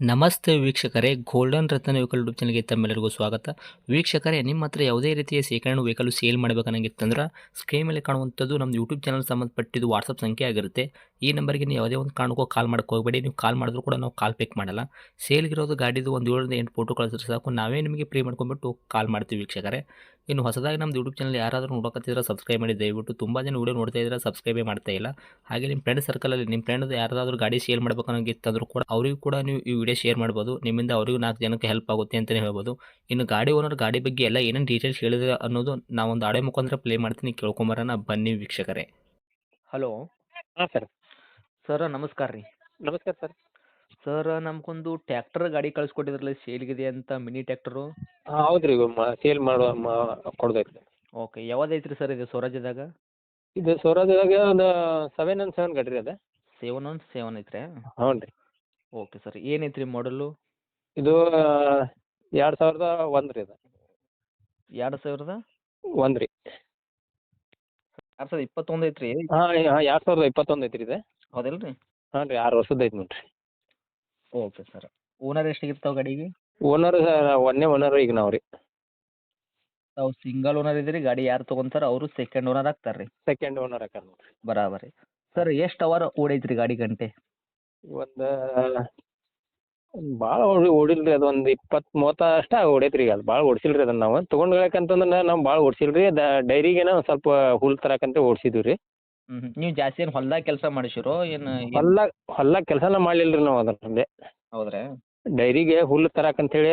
ನಮಸ್ತೆ ವೀಕ್ಷಕರೇ, ಗೋಲ್ಡನ್ ರತ್ನ vehicle YouTube ಚಾನಲ್ಗೆ ತಮ್ಮೆಲ್ಲರಿಗೂ ಸ್ವಾಗತ. ವೀಕ್ಷಕರೇ, ನಿಮ್ಮ ಹತ್ರ ಯಾವುದೇ ರೀತಿಯ ಶೇಖರಣೆ ವೆಹಿಕಲ್ ಸೇಲ್ ಮಾಡಬೇಕನ್ನಂಗಿತ್ತಂದ್ರೆ ಸ್ಕ್ರೀನ್ ಮೇಲೆ ಕಾಣುವಂಥದ್ದು ನಮ್ಮ ಯೂಟ್ಯೂಬ್ ಚಾನಲ್ ಸಂಬಂಧಪಟ್ಟಿದ್ದು ವಾಟ್ಸಪ್ ಸಂಖ್ಯೆ ಆಗಿರುತ್ತೆ. ಈ ನಂಬರ್ಗೆ ನೀವು ಯಾವುದೇ ಒಂದು ಕಾರಣಕ್ಕೂ ಕಾಲ್ ಮಾಡೋಕೆ ಹೋಗಬೇಡಿ. ನೀವು ಕಾಲ್ ಮಾಡಿದ್ರು ಕೂಡ ನಾವು ಕಾಲ್ ಪಿಕ್ ಮಾಡಲ್ಲ. ಸೇಲ್ಗಿರೋದು ಗಾಡಿದು ಒಂದು 7ರಿಂದ 8 ಫೋಟೋ ಕಳಿಸಿದ್ರೆ ಸಾಕು, ನಾವೇ ನಿಮಗೆ ಪ್ರೀ ಮಾಡ್ಕೊಂಡ್ಬಿಟ್ಟು ಕಾಲ್ ಮಾಡ್ತೀವಿ ವೀಕ್ಷಕರೇ. ಇನ್ನು ಹೊಸದಾಗಿ ನಮ್ಮದು ಯೂಟ್ಯೂಬ್ ಚಾನಲ್ ಯಾರಾದರೂ ನೋಡೋಕತ್ತಿದ್ರೆ ಸಬ್ಸ್ಕ್ರೈಬ್ ಮಾಡಿ ದಯವಿಟ್ಟು. ತುಂಬ ಜನ ವೀಡಿಯೋ ನೋಡ್ತಾ ಇದ್ದಾರೆ, ಸಬ್ಸ್ಕ್ರೈಬೇ ಮಾಡ್ತಾ ಇಲ್ಲ. ಹಾಗೆ ನಿಮ್ಮ ಫ್ರೆಂಡ್ ಸರ್ಕಲಲ್ಲಿ ನಿಮ್ಮ ಫ್ರೆಂಡ್ ಯಾರಾದರೂ ಗಾಡಿ ಸೇಲ್ ಮಾಡಬೇಕನ್ನೋಂಗಿತ್ತಂದ್ರೂ ಕೂಡ ಅವರಿಗೂ ಕೂಡ ನೀವು ಈ ವಿಡಿಯೋ ಶೇರ್ ಮಾಡ್ಬೋದು. ನಿಮ್ಮಿಂದ ಅವರಿಗೂ 4 ಜನಕ್ಕೆ ಹೆಲ್ಪ್ ಆಗುತ್ತೆ ಅಂತಲೇ ಹೇಳ್ಬೋದು. ಇನ್ನು ಗಾಡಿ ಓನರ್ ಗಾಡಿ ಬಗ್ಗೆ ಎಲ್ಲ ಏನೇನು ಡೀಟೇಲ್ಸ್ ಹೇಳಿದ್ರೆ ಅನ್ನೋದು ನಾವೊಂದು ಆಡಿಯೋ ಮುಖಾಂತರ ಪ್ಲೇ ಮಾಡ್ತೀನಿ, ಕೇಳ್ಕೊಂಬರೋಣ ಬನ್ನಿ ವೀಕ್ಷಕರೇ. ಹಲೋ ಹಾಂ ಸರ್. ಸರ್, ನಮಸ್ಕಾರ ರೀ. ನಮಸ್ಕಾರ ಸರ್. ಸರ್, ನಮಗೊಂದು ಟ್ಯಾಕ್ಟರ್ ಗಾಡಿ ಕಳಿಸ್ಕೊಟ್ಟಿದ್ರಲ್ಲ, ಸೇಲ್ಗಿದೆ ಅಂತ, ಮಿನಿ ಟ್ಯಾಕ್ಟರು. ಹಾಂ ಹೌದು ರೀ, ಸೇಲ್ ಮಾಡುವ ಕೊಡ್ಬೇಕು ರೀ. ಓಕೆ, ಯಾವ್ದೈತ್ರಿ ಸರ್ ಇದು ಸ್ವರಾಜ್ಯದಾಗ? ಇದು ಸ್ವರಾಜ್ಯದಾಗ ಒಂದು 717 ಗಾಡಿ ರೀ ಅದು. 717 ಐತ್ರಿ? ಹ್ಞೂ ರೀ. ಓಕೆ ಸರ್, ಏನೈತ್ರಿ ಮಾಡಲು? ಇದು 2001 ರೀ ಅದು. 2000? 1 ರೀ. 2021 ಐತ್ರಿ? ಹಾಂ 2021 ಐತ್ರಿ ಇದು. ಹೌದಿಲ್ಲ ರೀ? ಹಾಂ ರೀ, 6 ವರ್ಷದ್ದು ಐತೆ ನೋಡಿರಿ. Okay sir. ಓನರ್ ಎಷ್ಟಾಗಿರ್ತಾವೆ ಗಾಡಿಗೆ? ಓನರ್ ಒಂದನೇ ಓನರ್ ಈಗ ನಾವು ರೀ. ತಾವು ಸಿಂಗಲ್ ಓನರ್ ಇದ್ದೀರಿ, ಗಾಡಿ ಯಾರು ತೊಗೊಂತಾರೆ ಅವರು ಸೆಕೆಂಡ್ ಓನರ್ ಆಗ್ತಾರೆ ರೀ? ಸೆಕೆಂಡ್ ಓನರ್ ಹಾಕಾರ ನೋಡಿರಿ. ಬರಾಬರಿ. ಸರ್, ಎಷ್ಟು ಅವರ್ ಓಡೈತ್ರಿ ಗಾಡಿ ಗಂಟೆ? ಒಂದು ಭಾಳ ಓಡಿಲ್ಲ ರೀ, ಅದು ಒಂದು 20-30 ಅಷ್ಟೇ ಓಡೈತೆ ರೀ. ಅದು ಭಾಳ ಓಡಿಸಿಲ್ಲ ರೀ ಅದನ್ನು. ನಾವು ತೊಗೊಂಡ್ಗಳಕ್ಕಂತಂದ್ರೆ ನಾವು ಭಾಳ ಓಡಿಸಿಲ್ಲ ರೀ. ಡೈರಿಗೇನೋ ಒಂದು ಸ್ವಲ್ಪ ಹುಲ್ ತರಕಂತ ಓಡಿಸಿದ್ವಿ ರೀ. ನೀವು ಜಾಸ್ತಿ ಏನು ಹೊಲ್ದಾಗ ಕೆಲಸ ಮಾಡಿಸಿರೋ ಏನು? ಹೊಲ್ದಾಗ ಕೆಲಸನ ಮಾಡಲಿಲ್ಲ ರೀ ನಾವು ಅದರಲ್ಲಿ. ಹೌದ್ರಾ? ಡೈರಿಗೆ ಹುಲ್ಲು ತರಕಂತೇಳಿ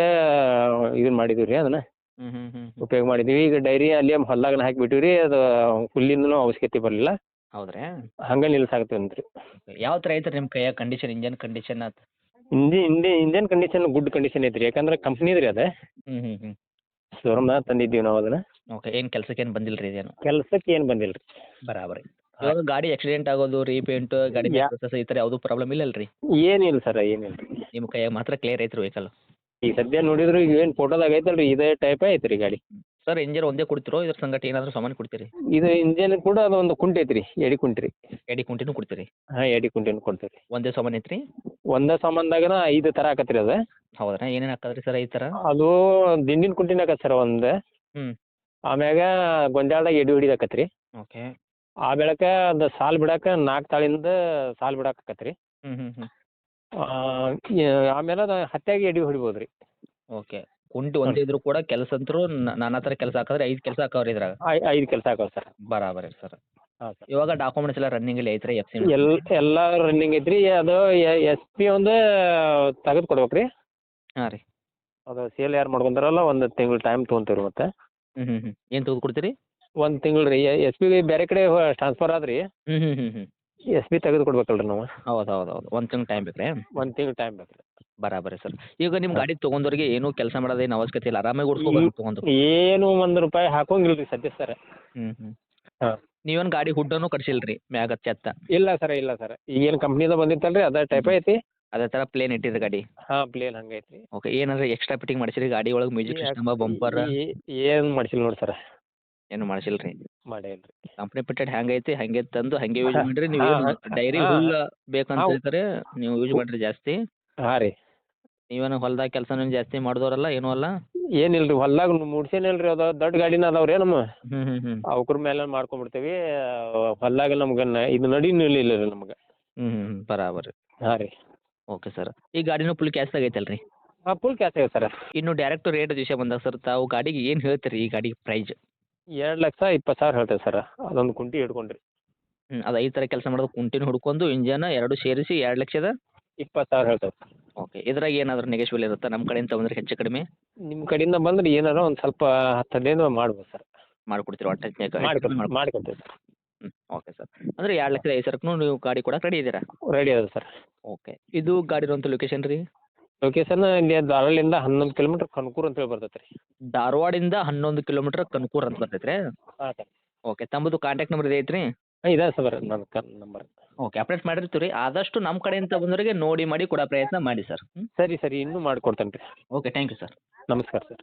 ಇದನ್ನ ಮಾಡಿದ್ವಿ ರೀ, ಅದನ್ನ ಉಪಯೋಗ ಮಾಡಿದ್ವಿ. ಈಗ ಡೈರಿ ಅಲ್ಲಿ ಹೊಲ್ದಾಗನ ಹಾಕಿಬಿಟ್ಟಿವಿ ರೀ. ಅದು ಹುಲ್ಲಿಂದನೂ ಅವಶ್ಯಕತೆ ಬರಲಿಲ್ಲ, ಹೌದ್ರಾ? ಹಂಗೆ ನಿಲ್ಸಾಕತ್ತೀವಿ. ಯಾವ ಥರ ಐತ್ರಿ ನಿಮ್ಮ ಕೈಯಾಗ ಕಂಡೀಷನ್, ಇಂಜನ್ ಕಂಡೀಷನ್ ಆತು? ಇಂಜನ್ ಕಂಡೀಷನ್ ಗುಡ್ ಕಂಡೀಷನ್ ಐತ್ರಿ. ಯಾಕಂದ್ರೆ ಕಂಪ್ನಿದು ರೀ ಅದು. ಶೋರೂಮ್ನ ತಂದಿದ್ದೀವಿ ನಾವು ಅದನ್ನ. ಓಕೆ, ಏನು ಕೆಲಸಕ್ಕೆ ಏನು ಬಂದಿಲ್ಲ ರೀ ಇದೇನು? ಕೆಲಸಕ್ಕೆ ಏನು ಬಂದಿಲ್ಲ ರೀ. ಬರಾಬರಿ. ಇವಾಗ ಗಾಡಿ ಆಕ್ಸಿಡೆಂಟ್ ಆಗೋದು, ರೀಪೇಂಟ್, ಗಾಡಿ ಈ ಥರ ಯಾವುದೂ ಪ್ರಾಬ್ಲಮ್ ಇಲ್ಲ ಅಲ್ರಿ? ಏನಿಲ್ಲ ಸರ್, ಏನಿಲ್ಲ ರೀ. ನಿಮ್ಮ ಕೈಯಾಗ ಮಾತ್ರ ಕ್ಲಿಯರ್ ಐತ್ರಿ ವೆಹಿಕಲ್? ಈಗ ಸದ್ಯ ನೋಡಿದ್ರು ಈಗ ಏನು ಫೋಟೋದಾಗ ಐತಲ್ರಿ, ಇದೇ ಟೈಪೇ ಐತ್ರಿ ಗಾಡಿ. ಸರ್, ಇಂಜನ್ ಒಂದೇ ಕೊಡ್ತಿರೋ ಇದ್ರ ಸಂಗಟ ಏನಾದರೂ ಸಾಮಾನು ಕೊಡ್ತೀರಿ? ಇದು ಇಂಜನ್ ಕೂಡ ಅದೊಂದು ಕುಂಟೆ ಐತ್ರಿ, ಎಡಿ ಕುಂಟಿ ರೀ. ಎಡಿ ಕುಂಟಿನೂ ಕೊಡ್ತೀರಿ? ಹಾಂ, ಎಡಿ ಕುಂಟಿನೂ ಕೊಡ್ತೀವಿ ರೀ. ಒಂದೇ ಸಾಮಾನು ಐತ್ರಿ? ಒಂದೇ ಸಾಮಾನ್ದಾಗನ 5 ಥರ ಆಕತ್ರಿ ಅದು. ಹೌದ್ರಾ? ಏನೇನು ಹಾಕದ್ರಿ ಸರ್ 5 ಥರ? ಅದು ದಿಂಡಿನ ಕುಂಟಿನ ಆಕತ್ ಸರ್ ಒಂದು. ಹ್ಞೂ. ಆಮ್ಯಾಗ ಗೊಂಜಾಳದಾಗ ಎಡಿ ಹೊಡಿದಾಕತ್ರಿ. ಓಕೆ. ಆ ಬೆಳಕ ಅದು ಸಾಲ್ ಬಿಡಾಕ 4 ತಾಳಿಂದ ಸಾಲ್ ಬಿಡಾಕತ್ರಿ. ಹ್ಞೂ ಹ್ಞೂ ಹ್ಞೂ. ಆಮೇಲೆ ಅದು ಹತ್ಯಾಗಿ ಎಡಿ ಹೊಡಿಬೋದು ರೀ. ಓಕೆ. ಕುಂಟಿ ಒಂದೇ ಇದ್ರು ಕೂಡ ಕೆಲಸ ಅಂತರೂ ನಾನಾ ಥರ ಕೆಲಸ ಹಾಕಿದ್ರೆ 5 ಕೆಲಸ ಹಾಕವ್ರಿ ಇದ್ರಾಗ? 5 ಕೆಲಸ ಆಕವ್ ಸರ್. ಬರಾಬರಿ ಸರ್. ಹಾಂ ಸರ್. ಇವಾಗ ಡಾಕ್ಯುಮೆಂಟ್ಸ್ ಎಲ್ಲ ರನ್ನಿಂಗಲ್ಲಿ ಐತ್ರಿ? ಎಫ್ ಸಿ ಎಲ್ಲ ರನ್ನಿಂಗ್ ಐತ್ರಿ. ಅದು SP ಒಂದು ತೆಗೆದು ಕೊಡ್ಬೇಕು ರೀ. ಹಾಂ ರೀ. ಅದು ಸೇಲ್ ಯಾರು ಮಾಡ್ಕೊಂತಾರಲ್ಲ, 1 ತಿಂಗಳು ಟೈಮ್ ತೊಗೊಂತೀವಿ ಮತ್ತೆ. ಏನು ತೆಗೆದು ಕೊಡ್ತೀರಿ? 1 ತಿಂಗಳು ರೀ. SP ಬೇರೆ ಕಡೆ ಟ್ರಾನ್ಸ್ಫರ್ ಆದ್ರಿ. SP ತೆಗೆದು ಕೊಡ್ಬೇಕಲ್ರಿ ನಾವು. ಹೌದು ಹೌದು ಹೌದು. 1 ತಿಂಗ್ಳು ಟೈಮ್ ಬೇಕು ರೀ? 1 ತಿಂಗಳು ಟೈಮ್ ಬೇಕು ರೀ. ಬರಾಬರಿ ಸರ್. ಈಗ ನಿಮ್ಮ ಗಾಡಿ ತೊಗೊಂಡವ್ರಿಗೆ ಏನೂ ಕೆಲಸ ಮಾಡೋದೇನು ಅವಶ್ಯಕತೆ ಇಲ್ಲ, ಆರಾಮಾಗಿ ಓಡಿಸ್ಕೋಬೋದು ತೊಗೊಂಡು? ಏನು ₹1 ಹಾಕೋಂಗಿಲ್ಲ ರೀ ಸದ್ಯ ಸರ್. ಹಾಂ. ನೀವೇನು ಗಾಡಿ ಹುಡ್ಡನ್ನು ಕಟ್ಸಿಲ್ಲ ರೀ ಮ್ಯಾಗ ಚೆತ್ತ? ಇಲ್ಲ ಸರ್, ಇಲ್ಲ ಸರ್. ಈಗೇನು ಕಂಪ್ನಿದ ಬಂದಿತ್ತಲ್ರಿ ಅದೇ ಟೈಪ್ ಐತಿ. ಅದೇ ಥರ ಪ್ಲೇನ್ ಇಟ್ಟಿರಿ ಗಾಡಿ? ಹಾಂ, ಪ್ಲೇನ್ ಹಂಗೆ ಐತ್ರಿ. ಓಕೆ. ಏನಾದ್ರು ಎಕ್ಸ್ಟ್ರಾ ಫಿಟ್ಟಿಂಗ್ ಮಾಡಿಸಿರಿ ಗಾಡಿ ಒಳಗೆ? ಮ್ಯೂಸಿಕ್ ಸಿಸ್ಟಮ್, ಬಂಪರ್ ಏನು ಮಾಡಿಸಿಲ್ಲ ನೋಡಿ ಸರ್. ಏನು ಮಾಡಿಸಿಲ್ಲ ರೀ? ಮಾಡೇ ಇಲ್ಲ ರೀ. ಕಂಪ್ನಿ ಫಿಟ್ಟೆಡ್ ಹೆಂಗೈತಿ ಹಂಗೆ ತಂದು ಹಂಗೆ ಯೂಸ್ ಮಾಡಿರಿ. ನೀವು ಡೈರಿ ಹುಲ್ಲು ಬೇಕಂತ ಹೇಳ್ತಾರೆ, ನೀವು ಯೂಸ್ ಮಾಡಿರಿ ಜಾಸ್ತಿ. ಹಾಂ ರೀ. ನೀವೇನು ಹೊಲ್ದಾಗ ಕೆಲಸನೂ ಜಾಸ್ತಿ ಮಾಡಿದವರಲ್ಲ, ಏನೂ ಅಲ್ಲ? ಏನಿಲ್ಲ ರೀ, ಹೊಲ್ದಾಗ ಮುಡ್ಸೇನಿಲ್ಲ ರೀ. ಅದು ದೊಡ್ಡ ಗಾಡಿನ ಅದಾವ ರೀ ನಮ್ಮ. ಅವ್ರ ಮೇಲೆ ಮಾಡ್ಕೊಂಡ್ಬಿಡ್ತೀವಿ. ಹೊಲ್ದಾಗ ನಮ್ಗೆ ಇದು ನಡಿನೂ ಇಲ್ಲ ರೀ ನಮ್ಗೆ. ಬರಾಬರಿ. ಹಾಂ ರೀ. Okay sir. ಈ ಗಾಡಿನೂ ಫುಲ್ ಕ್ಯಾಶ್ ಆಗೈತಲ್ಲ ರೀ? ಹಾಂ, ಫುಲ್ ಕ್ಯಾಶ್ ಆಗಿದೆ ಸರ್. ಇನ್ನು ಡೈರೆಕ್ಟ್ ರೇಟ್ ವಿಷಯ ಬಂದಾಗ ಸರ್, ತಾವು ಗಾಡಿಗೆ ಏನು ಹೇಳ್ತೀರಿ ಈ ಗಾಡಿ ಪ್ರೈಸ್? 2,20,000 ಹೇಳ್ತೇವೆ ಸರ್, ಅದೊಂದು ಕುಂಟಿ ಹಿಡ್ಕೊಂಡ್ರಿ. ಅದು 5 ಥರ ಕೆಲಸ ಮಾಡೋದು, ಕುಂಟಿನ ಹುಡ್ಕೊಂಡು ಇಂಜನ್ 2 ಸೇರಿಸಿ 2,20,000 ಹೇಳ್ತೇವೆ. ಓಕೆ. ಇದ್ರಾಗ ಏನಾದರೂ ನೆಗೆಶ್ವಲ್ ಇರುತ್ತಾ ನಮ್ಮ ಕಡೆಯಿಂದ ಬಂದರೆ ಹೆಚ್ಚು ಕಡಿಮೆ? ನಿಮ್ಮ ಕಡೆಯಿಂದ ಬಂದ್ರೆ ಏನಾರ ಒಂದು ಸ್ವಲ್ಪ 10-15 ಮಾಡ್ಬೋದು ಸರ್. ಮಾಡಿಕೊಡ್ತೀರಿ ಒಟ್ಟು? ಮಾಡಿಕೊಡ್ತೀವಿ ಸರ್. Okay sir. ಅಂದರೆ 2,05,000ಕ್ಕೂ ನೀವು ಗಾಡಿ ಕೊಡಕ್ಕೆ ರೆಡಿ ಇದ್ದೀರಾ? ರೆಡಿ ಅದ ಸರ್. ಓಕೆ. ಇದು ಗಾಡಿ ಇರುವಂಥ ಲೊಕೇಶನ್ ರೀ? ಲೊಕೇಶನ್ ಇಲ್ಲಿ ಧಾರವಾಡದಿಂದ 11 ಕಿಲೋಮೀಟ್ರ್ ಕನಕೂರು ಅಂತೇಳಿ ಬರ್ತೈತೆ ರೀ. ಧಾರವಾಡಿಂದ 11 ಕಿಲೋಮೀಟ್ರ್ ಕನಕೂರು ಅಂತ ಬರ್ತೈತೆ ರೀ? ಹಾಂ ಸರ್. ಓಕೆ. ತಮ್ಮದು ಕಾಂಟ್ಯಾಕ್ಟ್ ನಂಬರ್ ಇದೆ ಐತ್ರಿ? ಹಾಂ, ಇದೆ ಸರ್ ನನ್ನ ನಂಬರ್. ಓಕೆ, ಅಪ್ಡೇಟ್ ಮಾಡಿರ್ತೀವಿ ರೀ. ಆದಷ್ಟು ನಮ್ಮ ಕಡೆಯಿಂದ ಬಂದವರಿಗೆ ನೋಡಿ ಮಾಡಿ ಕೊಡೋ ಪ್ರಯತ್ನ ಮಾಡಿ ಸರ್. ಸರಿ ಸರಿ, ಇನ್ನೂ ಮಾಡಿಕೊಡ್ತೇನೆ ರೀ. Okay, thank you sir. ನಮಸ್ಕಾರ ಸರ್.